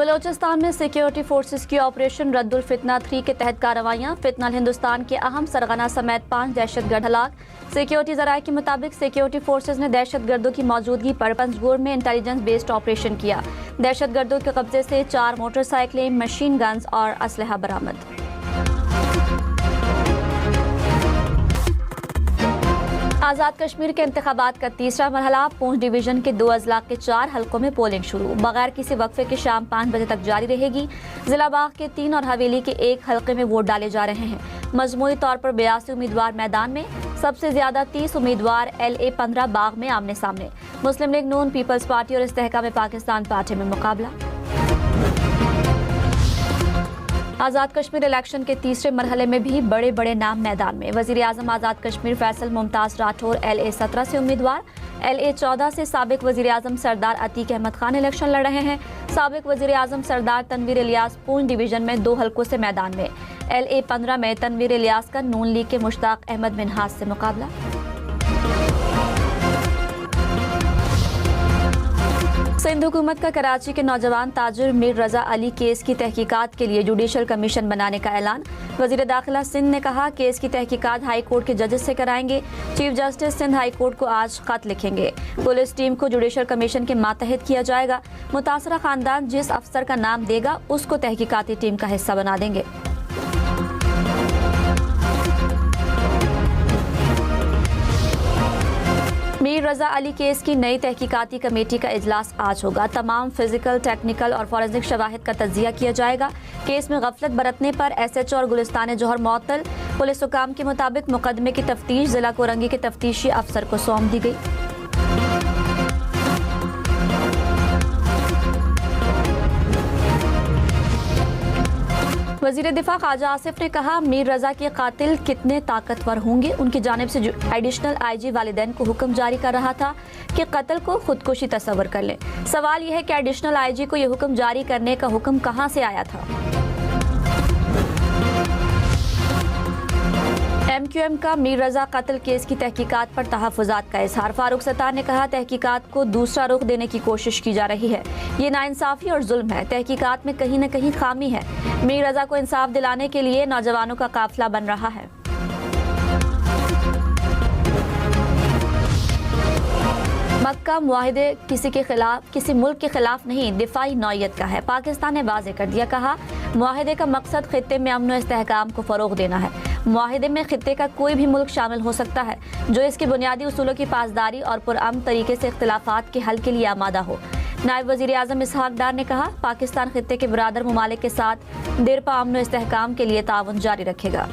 बलोचिस्तान में security forces की operation Raddul फितना 3 के तहत कार्रवाइयां। फितनल हिंदुस्तान के अहम सरगना समेत 5 दहशतगर्द हलाक। सिक्योरिटी जराये के मुताबिक सिक्योरिटी फोर्सेस ने दहशतगर्दों की मौजूदगी पर पंजगुर में इंटेलिजेंस बेस्ड ऑपरेशन किया। दहशतगर्दों के कब्जे से 4 मोटरसाइकिलें, मशीन गन्स और असलहा बरामद। आज़ाद कश्मीर के इंतखाबात का तीसरा मरहला। पूंछ डिवीजन के 2 अजला के 4 हलकों में पोलिंग शुरू, बगैर किसी वक्फे के शाम 5 बजे तक जारी रहेगी। जिला बाग के 3 और हवेली के 1 हलके में वोट डाले जा रहे हैं। मजमूई तौर पर 82 उम्मीदवार मैदान में, सबसे ज्यादा 30 उम्मीदवार LA 15 बाग में आमने सामने। मुस्लिम लीग नून, पीपल्स पार्टी और इस्तेहकाम पाकिस्तान पार्टी में मुकाबला। आज़ाद कश्मीर इलेक्शन के तीसरे मरहले में भी बड़े बड़े नाम मैदान में। वज़ीर आज़म आज़ाद कश्मीर फैसल मुमताज़ राठौर LA 17 से उम्मीदवार। LA 14 से साबिक वज़ीर आज़म सरदार अतीक अहमद खान इलेक्शन लड़ रहे हैं। साबिक वज़ीर आज़म सरदार तनवीर इलियास पूंछ डिवीजन में 2 हलकों से मैदान में। LA 15 में तनवीर इलियास का नून लीग के मुश्ताक अहमद मिन्हाज से मुकाबला। सिंध हुकूमत का कराची के नौजवान ताजिर मीर रजा अली केस की तहकीकात के लिए जुडिशल कमीशन बनाने का ऐलान। वज़ीर दाखिला सिंध ने कहा केस की तहकीकात हाई कोर्ट के जजेस से कराएंगे। Chief justice Sindh high court को आज खत लिखेंगे। पुलिस टीम को जुडिशल कमीशन के मातहत किया जाएगा। मुतासरा खानदान जिस अफसर का नाम देगा उसको तहकीकाती टीम का हिस्सा बना देंगे। मीर रजा अली केस की नई तहकीकाती कमेटी का इजलास आज होगा। तमाम फिजिकल, टेक्निकल और फॉरेंसिक शवाहिद का तज्जिया किया जाएगा। केस में गफलत बरतने पर SHO और गुलिस्तान जौहर मुअत्तल। पुलिस हुकाम के मुताबिक मुकदमे की तफ्तीश जिला कोरंगी के तफ्तीशी अफसर को सौंप दी गई। वज़ीर दिफा ख्वाजा आसिफ ने कहा मीर रजा के कातिल कितने ताकतवर होंगे। उनकी जानिब से एडिशनल IG वालिदैन को हुक्म जारी कर रहा था कि कत्ल को खुदकुशी तस्वर कर लें। सवाल यह है कि एडिशनल IG को यह हुक्म जारी करने का हुक्म कहां से आया था। MQM का मीर रजा कत्ल केस की तहकीकात पर तहफ़्फ़ुज़ात का इज़हार। फारूक सत्तार ने कहा तहकीकात को दूसरा रुख देने की कोशिश की जा रही है। ये नाइंसाफ़ी और जुल्म है। तहकीकात में कहीं न कहीं खामी है। मीर रजा को इंसाफ दिलाने के लिए नौजवानों का काफिला बन रहा है। मक्का मुआहिदे किसी मुल्क के खिलाफ नहीं, दिफाई नौयत का है। पाकिस्तान ने वाज़ेह कर दिया, कहा मुआहिदे का मकसद खित्ते में अमन व इस्तेहकाम को फ़रोग़ देना है। मुआहिदे में खित्ते का कोई भी मुल्क शामिल हो सकता है जो इसके बुनियादी उसूलों की पासदारी और पुरअमन तरीके से इख्तिलाफात के हल के लिए आमादा हो। नायब वज़ीर आज़म इसहाक डार ने कहा पाकिस्तान खित्ते के बरादर ममालिक के साथ देरपा अमन व इस्तेहकाम के लिए ताउन जारी रखेगा।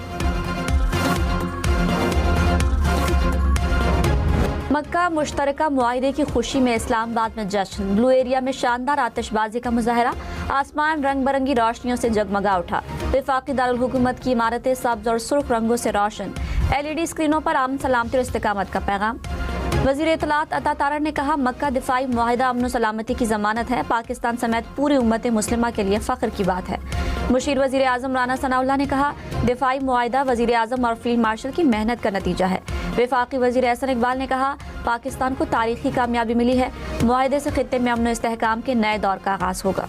मक्का मुश्तरका मुआहिदे की खुशी में इस्लामाबाद में जश्न। ब्लू एरिया में शानदार आतिशबाजी का मुजाहरा। आसमान रंग बिरंगी रोशनियों से जगमगा उठा। वफाकी दारुल हुकूमत की इमारतें सब्ज और सुर्ख रंगों से रोशन। LED स्क्रीनों पर अमन, सलामती और इस्तिकामत का पैगाम। वज़ीर इत्तलात अता तारड़ ने कहा मक्का दिफाई मुआहिदा अमन सलामती की जमानत है। पाकिस्तान समेत पूरी उम्मत मुस्लिमा के लिए फ़ख्र की बात है। मुशीर वज़ीर आज़म राना सनाउल्लाह ने कहा दिफाई मुआहिदा वज़ीर आज़म और फील्ड मार्शल की मेहनत का नतीजा है। वफाकी वज़ीर एहसन इकबाल ने कहा पाकिस्तान को तारीखी कामयाबी मिली है। मुआहिदे से खित्ते में अमन व इस्तेहकाम के नए दौर का आगाज़ होगा।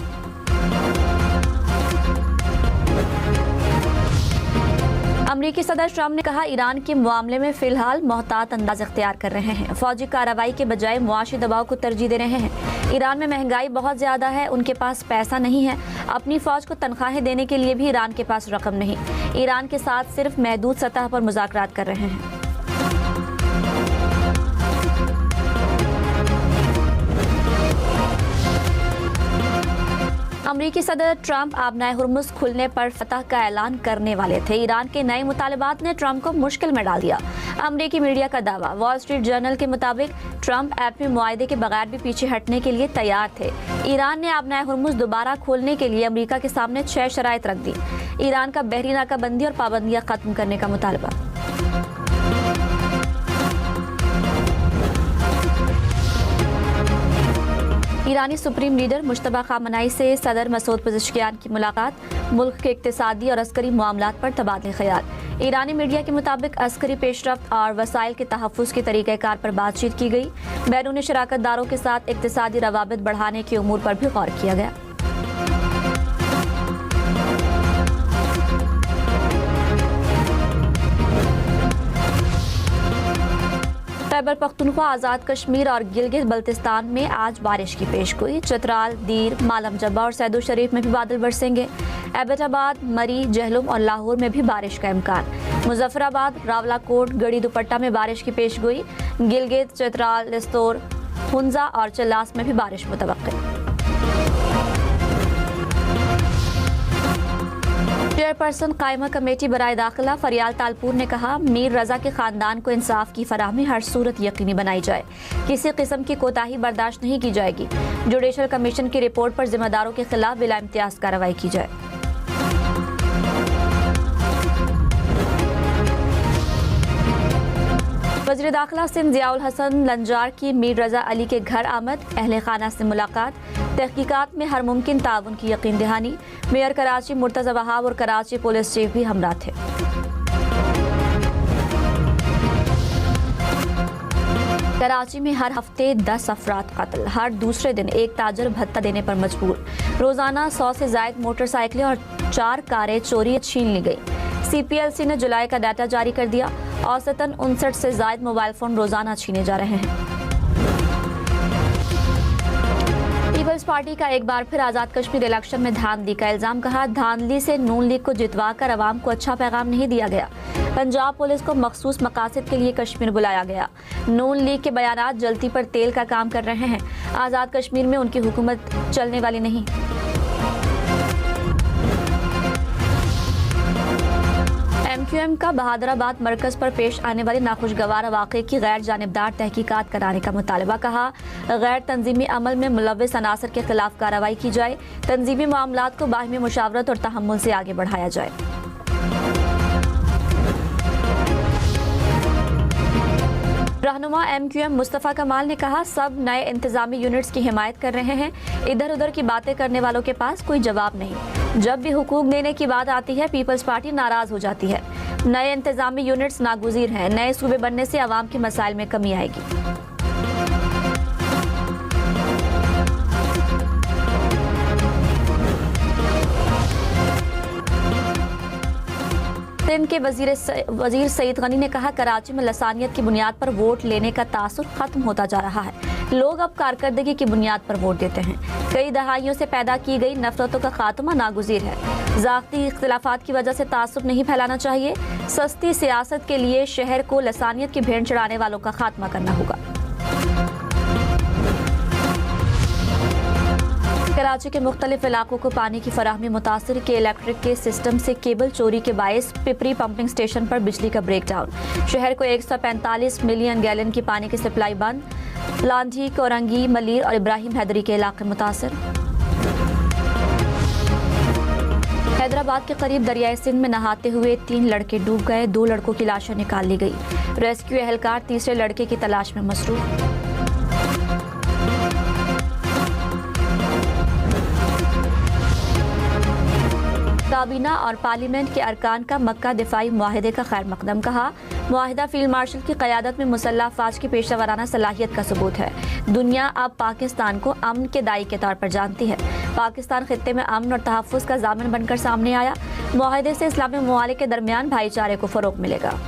अमरीकी सदर ट्रंप ने कहा ईरान के मामले में फिलहाल मोहतात अंदाज इख्तियार कर रहे हैं। फौजी कार्रवाई के बजाय मुआशी दबाव को तरजीह दे रहे हैं। ईरान में महंगाई बहुत ज़्यादा है, उनके पास पैसा नहीं है। अपनी फ़ौज को तनख्वाहें देने के लिए भी ईरान के पास रकम नहीं। ईरान के साथ सिर्फ महदूद सतह पर मुज़ाकरात कर रहे हैं। अमरीकी सदर ट्रंप आबनाए हुर्मुज़ खुलने पर फतह का ऐलान करने वाले थे। ईरान के नए मुतालबात ने ट्रंप को मुश्किल में डाल दिया। अमरीकी मीडिया का दावा। वॉल स्ट्रीट जर्नल के मुताबिक ट्रंप एटमी मुआहिदे के बगैर भी पीछे हटने के लिए तैयार थे। ईरान ने आबनाए हुर्मुज़ दोबारा खोलने के लिए अमरीका के सामने 6 शराइत रख दी। ईरान का बहरी नाकाबंदी और पाबंदियां खत्म करने का मुतालबा। ईरानी सुप्रीम लीडर मुश्तबा खामनाई से सदर मसूद पज़ेश्कियान की मुलाकात। मुल्क के इक्तिसादी और अस्करी मामलात पर तबादले ख्याल। ईरानी मीडिया के मुताबिक अस्करी पेशरफ्त और वसाइल के तहफ़्फ़ुज़ के तरीक़ाकार पर बातचीत की गई। बैरूनी शराकतदारों के साथ इक्तिसादी रवाबित बढ़ाने के उमूर पर भी गौर किया गया। खैबर पख्तूनख्वा, आज़ाद कश्मीर और गिलगित बल्तिस्तान में आज बारिश की पेशगोई। चतराल, दीर, मालम जब्बा और सैदो शरीफ में भी बादल बरसेंगे। एबटाबाद, मरी, जहलुम और लाहौर में भी बारिश का इम्कान। मुजफ्फराबाद, रावलाकोट, गड़ी दुपट्टा में बारिश की पेशगोई। गिलगित, चतराल, लिस्तोर, हुंजा और चल्लास में भी बारिश मुतवक्किल। चेयरपर्सन कायमा कमेटी बराए दाखिला फरियाल तालपुर ने कहा, मीर रजा के खानदान को इंसाफ की फराहमी हर सूरत यकीनी बनाई जाए। किसी किस्म की कोताही बर्दाश्त नहीं की जाएगी। जुडिशल कमीशन की रिपोर्ट पर जिम्मेदारों के खिलाफ बिला इम्तियाज कार्रवाई की जाए। वज़ीर दाखिला सिंध ज़ियाउल हसन लंजार की मीर रजा अली के घर आमद। अहले खाना से मुलाकात। तहकीकात में हर मुमकिन ताउन की यकीन दहानी। मेयर कराची मुर्तज़ा वहाब और कराची पुलिस चीफ भी हमरा थे। कराची में हर हफ्ते 10 अफराद कत्ल। हर दूसरे दिन एक ताजर भत्ता देने पर मजबूर। रोजाना 100 से जायद मोटरसाइकिलें और 4 कारें चोरी छीन ली गई। CPLC ने जुलाई का डाटा जारी कर दिया। औसतन 59 से जायद मोबाइल फोन रोजाना छीने जा रहे हैं। पीपल्स पार्टी का एक बार फिर आज़ाद कश्मीर इलेक्शन में धांधली का इल्जाम। कहा, धांधली से नून लीग को जितवाकर अवाम को अच्छा पैगाम नहीं दिया गया। पंजाब पुलिस को मखसूस मकासद के लिए कश्मीर बुलाया गया। नून लीग के बयानात जलती पर तेल का काम कर रहे हैं। आज़ाद कश्मीर में उनकी हुकूमत चलने वाली नहीं। MQM का बहादुराबाद मरकज पर पेश आने वाले नाखुशगवार वाक़े की गैर जानिबदार तहकीकात कराने का मुतालबा। कहा, गैर तंजीमी अमल में मुलव्विस अनासर के खिलाफ कार्रवाई की जाए। तंजीमी मामलात को बाहिमी मुशावरत और तहम्मुल से आगे बढ़ाया जाए। रहनुमा MQM मुस्तफ़ा कमाल ने कहा, सब नए इंतजामी यूनिट्स की हिमायत कर रहे हैं। इधर उधर की बातें करने वालों के पास कोई जवाब नहीं। जब भी हुकूक देने की बात आती है, पीपल्स पार्टी नाराज हो जाती है। नए इंतजामी यूनिट्स नागुज़ीर हैं। नए सूबे बनने से आवाम के मसाइल में कमी आएगी। सिंध के वजीर सईद गनी ने कहा, कराची में लसानियत की बुनियाद पर वोट लेने का तासुर खत्म होता जा रहा है। लोग अब कारकर्दगी की बुनियाद पर वोट देते हैं। कई दहाइयों से पैदा की गई नफरतों का खात्मा नागुज़ीर है। ज़ाती इख्तिलाफात की वजह से तासुब नहीं फैलाना चाहिए। सस्ती सियासत के लिए शहर को लसानियत की भेंट चढ़ाने वालों का खात्मा करना होगा। कराची के मुख्तलिफ इलाकों को पानी की फराहमी मुतासिर के इलेक्ट्रिक के सिस्टम से केबल चोरी के बायस पिपरी पंपिंग स्टेशन पर बिजली का ब्रेकडाउन। शहर को 145 मिलियन गैलन की पानी की सप्लाई बंद। लांधी, कोरंगी, मलीर और इब्राहिम हैदरी के इलाके मुतासिर। हैदराबाद के करीब दरियाए सिंध में नहाते हुए 3 लड़के डूब गए। 2 लड़कों की लाशें निकाल ली गई। रेस्क्यू एहलकार तीसरे लड़के की तलाश में मसरूफ। काबीना और पार्लियामेंट के अरकान का मक्का दिफाई मुआहदे का खैर मकदम। कहा, मुआहदा फील्ड मार्शल की क़यादत में मुसल्लह अफ़वाज की पेशेवराना सलाहियत का सबूत है। दुनिया अब पाकिस्तान को अमन के दाई के तौर पर जानती है। पाकिस्तान खित्ते में अमन और तहफ़्फ़ुज़ का ज़ामिन बनकर सामने आया। मुआहदे से इस्लामी ममालिक के दरमियान भाईचारे को फ़रोग़ मिलेगा।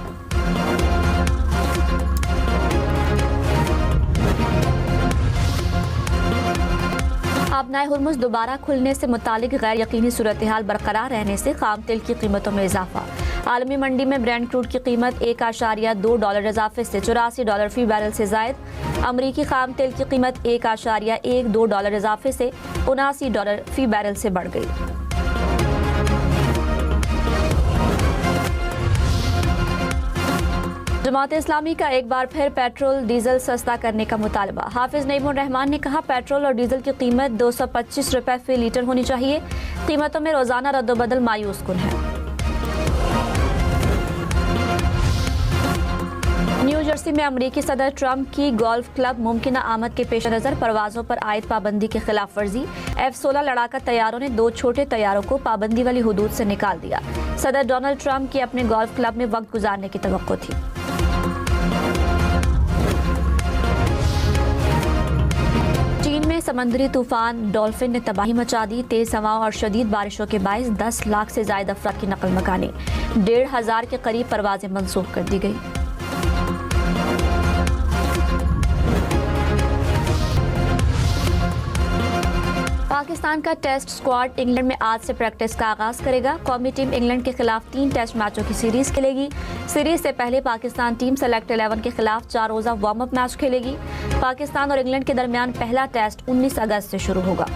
आबनाए हुर्मुज़ दोबारा खुलने से मुतालिक गैर यकीनी सूरत हाल बरकरार रहने से खाम तेल की कीमतों में इजाफा। आलमी मंडी में ब्रेंट क्रूड की कीमत $1.2 इजाफे से $84 फी बैरल से जायद। अमरीकी खाम तेल की कीमत $1.12 इजाफे से $79 फी बैरल से बढ़ गई। जमात इस्लामी का एक बार फिर पेट्रोल डीजल सस्ता करने का मुतालबा। हाफिज नईमुर रहमान ने कहा, पेट्रोल और डीजल की कीमत 225 रुपए फी लीटर होनी चाहिए। कीमतों में रोजाना रद्दोबदल मायूस कुन है। न्यू जर्सी में अमरीकी सदर ट्रंप की गोल्फ क्लब मुमकिन आमद के पेश नज़र परवाजों पर आयद पाबंदी की खिलाफ वर्जी। F-16 लड़ाका तैयारों ने 2 छोटे तैयारों को पाबंदी वाली हुदूद से निकाल दिया। सदर डोनाल्ड ट्रंप की अपने गोल्फ क्लब में वक्त गुजारने की तवक्को थी। चीन में समंदरी तूफान डॉल्फिन ने तबाही मचा दी। तेज हवाओं और शदीद बारिशों के बायस 10 लाख से ज्यादा अफराद की नकल मकानी। 1,500 के करीब परवाजें मंसूख कर दी गई। पाकिस्तान का टेस्ट स्क्वाड इंग्लैंड में आज से प्रैक्टिस का आगाज करेगा। कौमी टीम इंग्लैंड के खिलाफ 3 टेस्ट मैचों की सीरीज खेलेगी। सीरीज से पहले पाकिस्तान टीम सेलेक्ट 11 के खिलाफ 4 रोजा वार्म अप मैच खेलेगी। पाकिस्तान और इंग्लैंड के दरमियान पहला टेस्ट 19 अगस्त से शुरू होगा।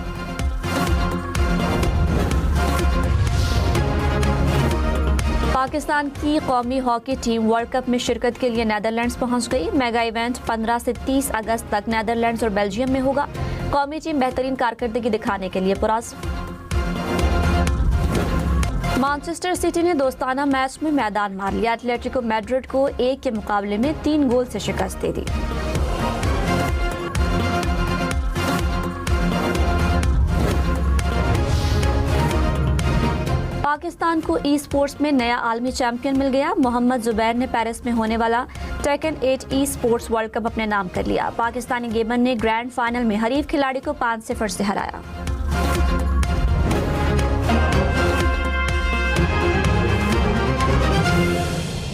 पाकिस्तान की कौमी हॉकी टीम वर्ल्ड कप में शिरकत के लिए नीदरलैंड्स पहुंच गई। मेगा इवेंट 15 से 30 अगस्त तक नीदरलैंड्स और बेल्जियम में होगा। कौमी टीम बेहतरीन कारकर्दगी दिखाने के लिए पुरस्कार। मैनचेस्टर सिटी ने दोस्ताना मैच में मैदान मार लिया। एटलेटिको मैड्रिड को 1 के मुकाबले में 3 गोल से शिकस्त दे दी। पाकिस्तान को ई स्पोर्ट्स में नया आलमी चैंपियन मिल गया। मोहम्मद जुबैर ने पेरिस में होने वाला taken 8 e sports world cup अपने नाम कर लिया। पाकिस्तानी गेमर ने ग्रैंड फाइनल में हरीफ खिलाड़ी को 5-0 से हराया।